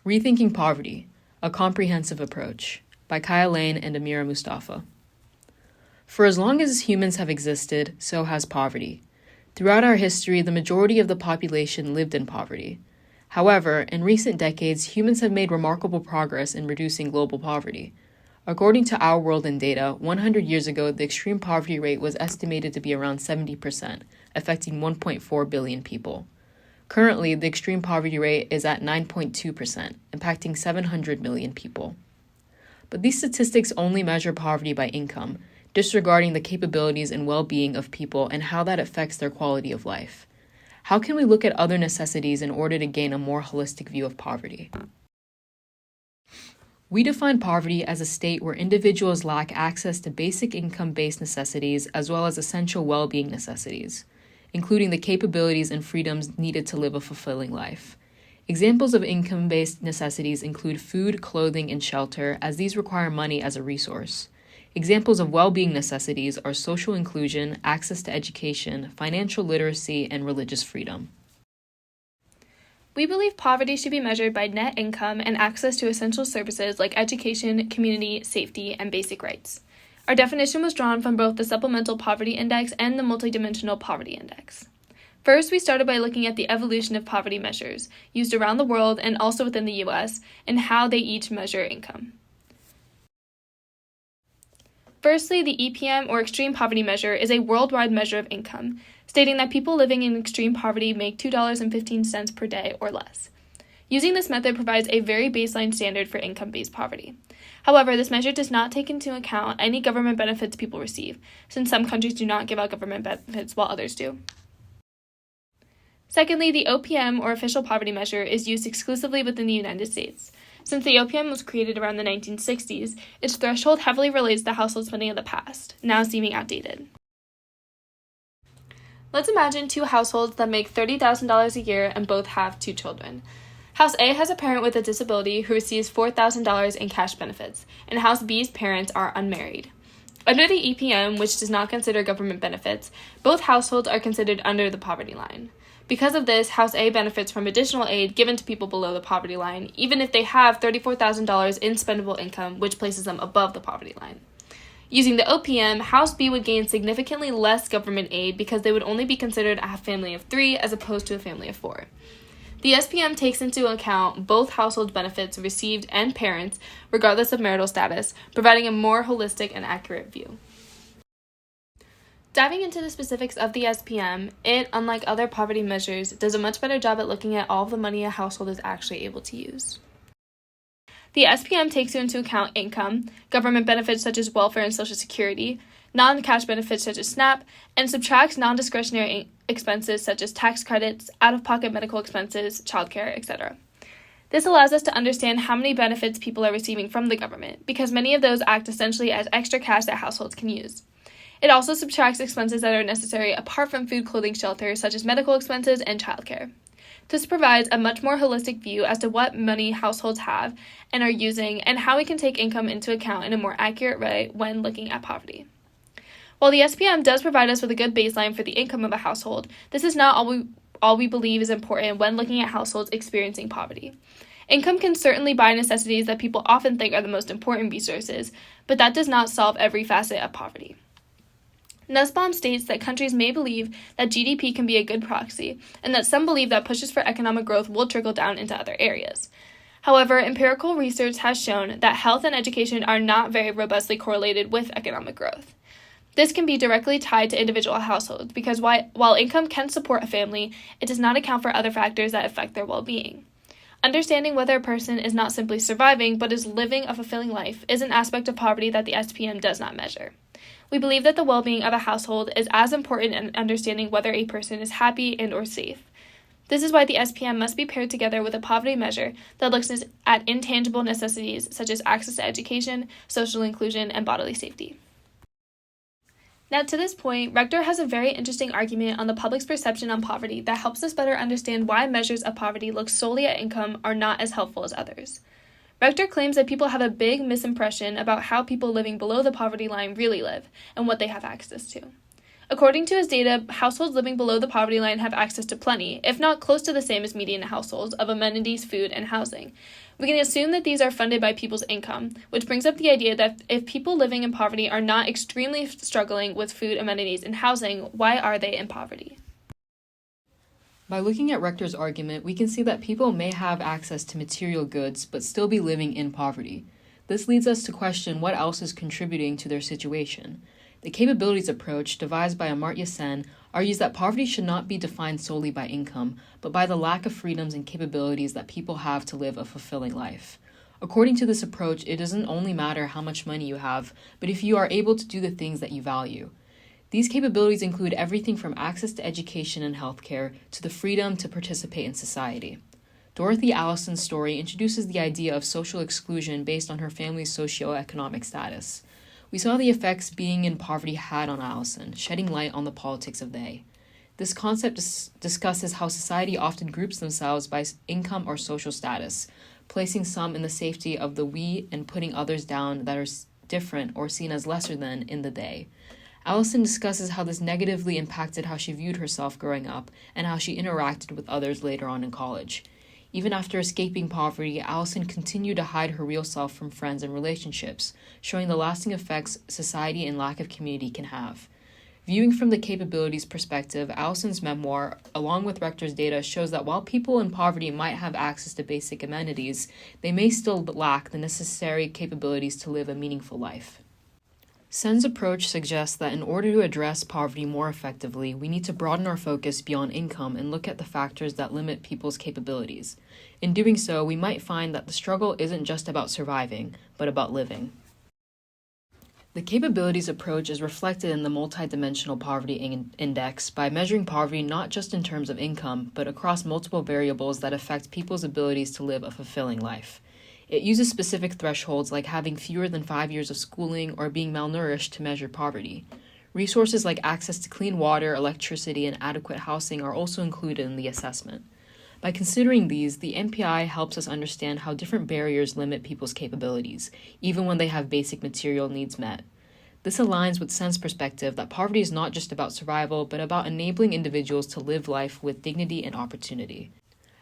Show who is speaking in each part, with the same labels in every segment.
Speaker 1: Rethinking Poverty, A Comprehensive Approach, by Kaya Lane and Amira Mustafa. For as long as humans have existed, so has poverty. Throughout our history, the majority of the population lived in poverty. However, in recent decades, humans have made remarkable progress in reducing global poverty. According to Our World in Data, 100 years ago, the extreme poverty rate was estimated to be around 70%, affecting 1.4 billion people. Currently, the extreme poverty rate is at 9.2%, impacting 700 million people. But these statistics only measure poverty by income, disregarding the capabilities and well-being of people and how that affects their quality of life. How can we look at other necessities in order to gain a more holistic view of poverty? We define poverty as a state where individuals lack access to basic income-based necessities as well as essential well-being necessities, including the capabilities and freedoms needed to live a fulfilling life. Examples of income-based necessities include food, clothing, and shelter, as these require money as a resource. Examples of well-being necessities are social inclusion, access to education, financial literacy, and religious freedom.
Speaker 2: We believe poverty should be measured by net income and access to essential services like education, community, safety, and basic rights. Our definition was drawn from both the Supplemental Poverty Index and the Multidimensional Poverty Index. First, we started by looking at the evolution of poverty measures, used around the world and also within the U.S., and how they each measure income. Firstly, the EPM, or Extreme Poverty Measure, is a worldwide measure of income, stating that people living in extreme poverty make $2.15 per day or less. Using this method provides a very baseline standard for income-based poverty. However, this measure does not take into account any government benefits people receive, since some countries do not give out government benefits while others do. Secondly, the OPM, or Official Poverty Measure, is used exclusively within the United States. Since the OPM was created around the 1960s, its threshold heavily relates to household spending of the past, now seeming outdated. Let's imagine two households that make $30,000 a year and both have two children. House A has a parent with a disability who receives $4,000 in cash benefits, and House B's parents are unmarried. Under the EPM, which does not consider government benefits, both households are considered under the poverty line. Because of this, House A benefits from additional aid given to people below the poverty line, even if they have $34,000 in spendable income, which places them above the poverty line. Using the OPM, House B would gain significantly less government aid because they would only be considered a family of 3 as opposed to a family of 4. The SPM takes into account both household benefits received and parents, regardless of marital status, providing a more holistic and accurate view. Diving into the specifics of the SPM, it, unlike other poverty measures, does a much better job at looking at all of the money a household is actually able to use. The SPM takes into account income, government benefits such as welfare and Social Security, non-cash benefits such as SNAP, and subtracts non-discretionary expenses such as tax credits, out-of-pocket medical expenses, childcare, etc. This allows us to understand how many benefits people are receiving from the government, because many of those act essentially as extra cash that households can use. It also subtracts expenses that are necessary apart from food, clothing, shelter, such as medical expenses and childcare. This provides a much more holistic view as to what money households have and are using, and how we can take income into account in a more accurate way when looking at poverty. While the SPM does provide us with a good baseline for the income of a household, this is not all we believe is important when looking at households experiencing poverty. Income can certainly buy necessities that people often think are the most important resources, but that does not solve every facet of poverty. Nussbaum states that countries may believe that GDP can be a good proxy, and that some believe that pushes for economic growth will trickle down into other areas. However, empirical research has shown that health and education are not very robustly correlated with economic growth. This can be directly tied to individual households, because while income can support a family, it does not account for other factors that affect their well-being. Understanding whether a person is not simply surviving but is living a fulfilling life is an aspect of poverty that the SPM does not measure. We believe that the well-being of a household is as important in understanding whether a person is happy and or safe. This is why the SPM must be paired together with a poverty measure that looks at intangible necessities such as access to education, social inclusion, and bodily safety. Now, to this point, Rector has a very interesting argument on the public's perception on poverty that helps us better understand why measures of poverty look solely at income are not as helpful as others. Rector claims that people have a big misimpression about how people living below the poverty line really live and what they have access to. According to his data, households living below the poverty line have access to plenty, if not close to the same as median households, of amenities, food, and housing. We can assume that these are funded by people's income, which brings up the idea that if people living in poverty are not extremely struggling with food, amenities, and housing, why are they in poverty?
Speaker 1: By looking at Rector's argument, we can see that people may have access to material goods but still be living in poverty. This leads us to question what else is contributing to their situation. The capabilities approach, devised by Amartya Sen, argues that poverty should not be defined solely by income, but by the lack of freedoms and capabilities that people have to live a fulfilling life. According to this approach, it doesn't only matter how much money you have, but if you are able to do the things that you value. These capabilities include everything from access to education and healthcare to the freedom to participate in society. Dorothy Allison's story introduces the idea of social exclusion based on her family's socioeconomic status. We saw the effects being in poverty had on Allison, shedding light on the politics of they. This concept discusses how society often groups themselves by income or social status, placing some in the safety of the we and putting others down that are different or seen as lesser than in the they. Allison discusses how this negatively impacted how she viewed herself growing up and how she interacted with others later on in college. Even after escaping poverty, Allison continued to hide her real self from friends and relationships, showing the lasting effects society and lack of community can have. Viewing from the capabilities perspective, Allison's memoir, along with Rector's data, shows that while people in poverty might have access to basic amenities, they may still lack the necessary capabilities to live a meaningful life. Sen's approach suggests that in order to address poverty more effectively, we need to broaden our focus beyond income and look at the factors that limit people's capabilities. In doing so, we might find that the struggle isn't just about surviving, but about living. The capabilities approach is reflected in the multidimensional poverty index by measuring poverty not just in terms of income, but across multiple variables that affect people's abilities to live a fulfilling life. It uses specific thresholds like having fewer than 5 years of schooling or being malnourished to measure poverty. Resources like access to clean water, electricity, and adequate housing are also included in the assessment. By considering these, the MPI helps us understand how different barriers limit people's capabilities, even when they have basic material needs met. This aligns with Sen's perspective that poverty is not just about survival, but about enabling individuals to live life with dignity and opportunity.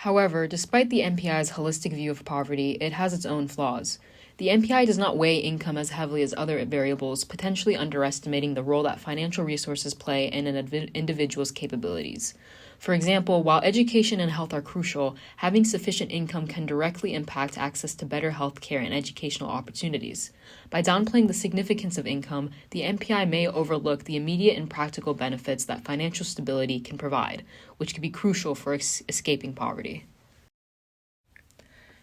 Speaker 1: However, despite the MPI's holistic view of poverty, it has its own flaws. The MPI does not weigh income as heavily as other variables, potentially underestimating the role that financial resources play in an individual's capabilities. For example, while education and health are crucial, having sufficient income can directly impact access to better health care and educational opportunities. By downplaying the significance of income, the MPI may overlook the immediate and practical benefits that financial stability can provide, which can be crucial for escaping poverty.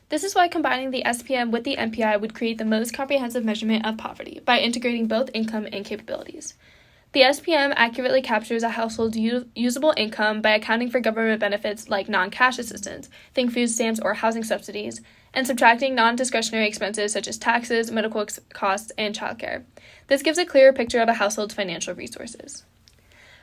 Speaker 2: This is why combining the SPM with the MPI would create the most comprehensive measurement of poverty by integrating both income and capabilities. The SPM accurately captures a household's usable income by accounting for government benefits like non-cash assistance, think food stamps or housing subsidies, and subtracting non-discretionary expenses such as taxes, medical costs, and childcare. This gives a clearer picture of a household's financial resources.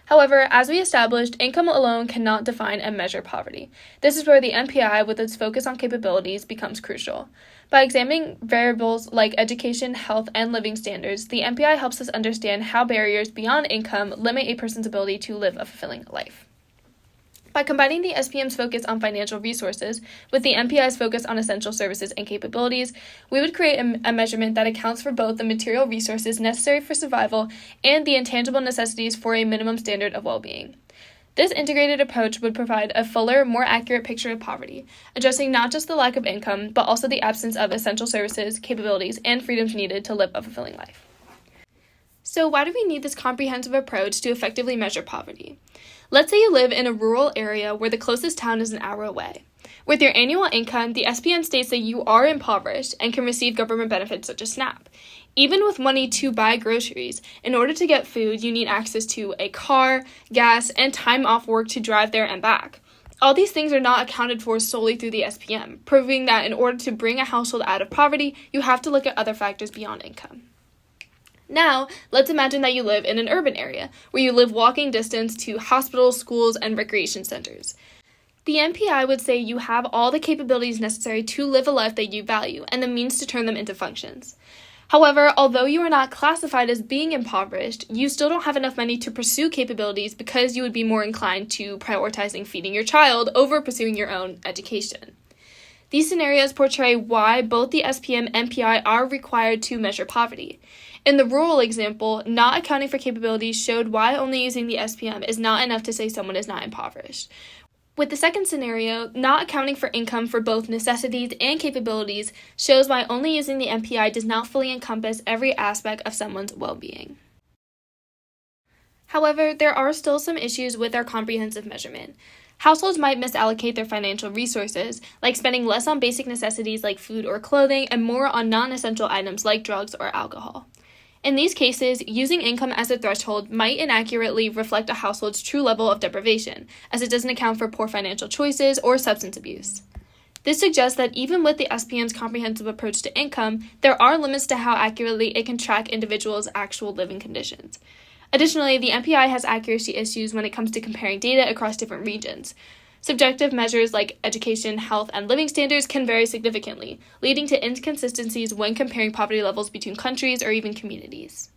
Speaker 2: However, as we established, income alone cannot define and measure poverty. This is where the MPI, with its focus on capabilities, becomes crucial. By examining variables like education, health, and living standards, the MPI helps us understand how barriers beyond income limit a person's ability to live a fulfilling life. By combining the SPM's focus on financial resources with the MPI's focus on essential services and capabilities, we would create a measurement that accounts for both the material resources necessary for survival and the intangible necessities for a minimum standard of well-being. This integrated approach would provide a fuller, more accurate picture of poverty, addressing not just the lack of income, but also the absence of essential services, capabilities, and freedoms needed to live a fulfilling life. So why do we need this comprehensive approach to effectively measure poverty? Let's say you live in a rural area where the closest town is an hour away. With your annual income, the SPM states that you are impoverished and can receive government benefits such as SNAP. Even with money to buy groceries, in order to get food, you need access to a car, gas, and time off work to drive there and back. All these things are not accounted for solely through the SPM, proving that in order to bring a household out of poverty, you have to look at other factors beyond income. Now, let's imagine that you live in an urban area, where you live walking distance to hospitals, schools, and recreation centers. The MPI would say you have all the capabilities necessary to live a life that you value and the means to turn them into functions. However, although you are not classified as being impoverished, you still don't have enough money to pursue capabilities because you would be more inclined to prioritizing feeding your child over pursuing your own education. These scenarios portray why both the SPM and PI are required to measure poverty. In the rural example, not accounting for capabilities showed why only using the SPM is not enough to say someone is not impoverished. With the second scenario, not accounting for income for both necessities and capabilities shows why only using the MPI does not fully encompass every aspect of someone's well-being. However, there are still some issues with our comprehensive measurement. Households might misallocate their financial resources, like spending less on basic necessities like food or clothing and more on non-essential items like drugs or alcohol. In these cases, using income as a threshold might inaccurately reflect a household's true level of deprivation, as it doesn't account for poor financial choices or substance abuse. This suggests that even with the SPM's comprehensive approach to income, there are limits to how accurately it can track individuals' actual living conditions. Additionally, the MPI has accuracy issues when it comes to comparing data across different regions. Subjective measures like education, health, and living standards can vary significantly, leading to inconsistencies when comparing poverty levels between countries or even communities.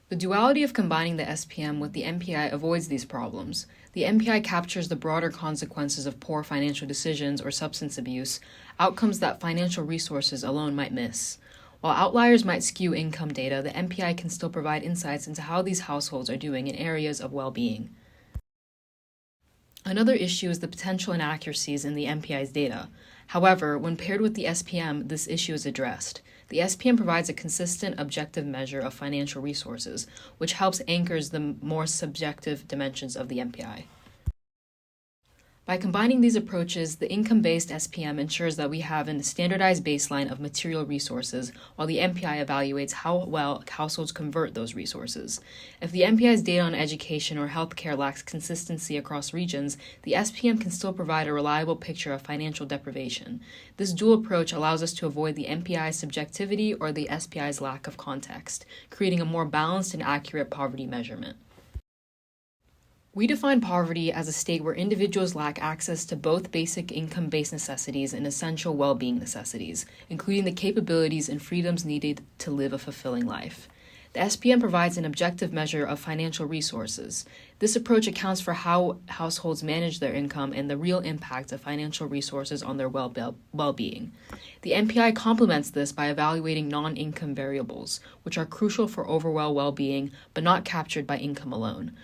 Speaker 1: The duality of combining the SPM with the MPI avoids these problems. The MPI captures the broader consequences of poor financial decisions or substance abuse, outcomes that financial resources alone might miss. While outliers might skew income data, the MPI can still provide insights into how these households are doing in areas of well-being. Another issue is the potential inaccuracies in the MPI's data. However, when paired with the SPM, this issue is addressed. The SPM provides a consistent, objective measure of financial resources, which helps anchors the more subjective dimensions of the MPI. By combining these approaches, the income-based SPM ensures that we have a standardized baseline of material resources, while the MPI evaluates how well households convert those resources. If the MPI's data on education or healthcare lacks consistency across regions, the SPM can still provide a reliable picture of financial deprivation. This dual approach allows us to avoid the MPI's subjectivity or the SPI's lack of context, creating a more balanced and accurate poverty measurement. We define poverty as a state where individuals lack access to both basic income-based necessities and essential well-being necessities, including the capabilities and freedoms needed to live a fulfilling life. The SPM provides an objective measure of financial resources. This approach accounts for how households manage their income and the real impact of financial resources on their well-being. The MPI complements this by evaluating non-income variables, which are crucial for overall well-being but not captured by income alone.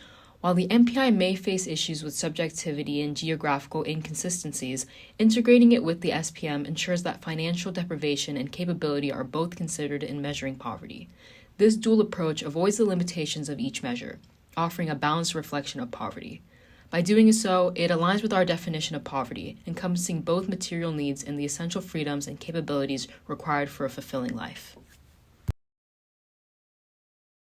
Speaker 1: While the MPI may face issues with subjectivity and geographical inconsistencies, integrating it with the SPM ensures that financial deprivation and capability are both considered in measuring poverty. This dual approach avoids the limitations of each measure, offering a balanced reflection of poverty. By doing so, it aligns with our definition of poverty, encompassing both material needs and the essential freedoms and capabilities required for a fulfilling life.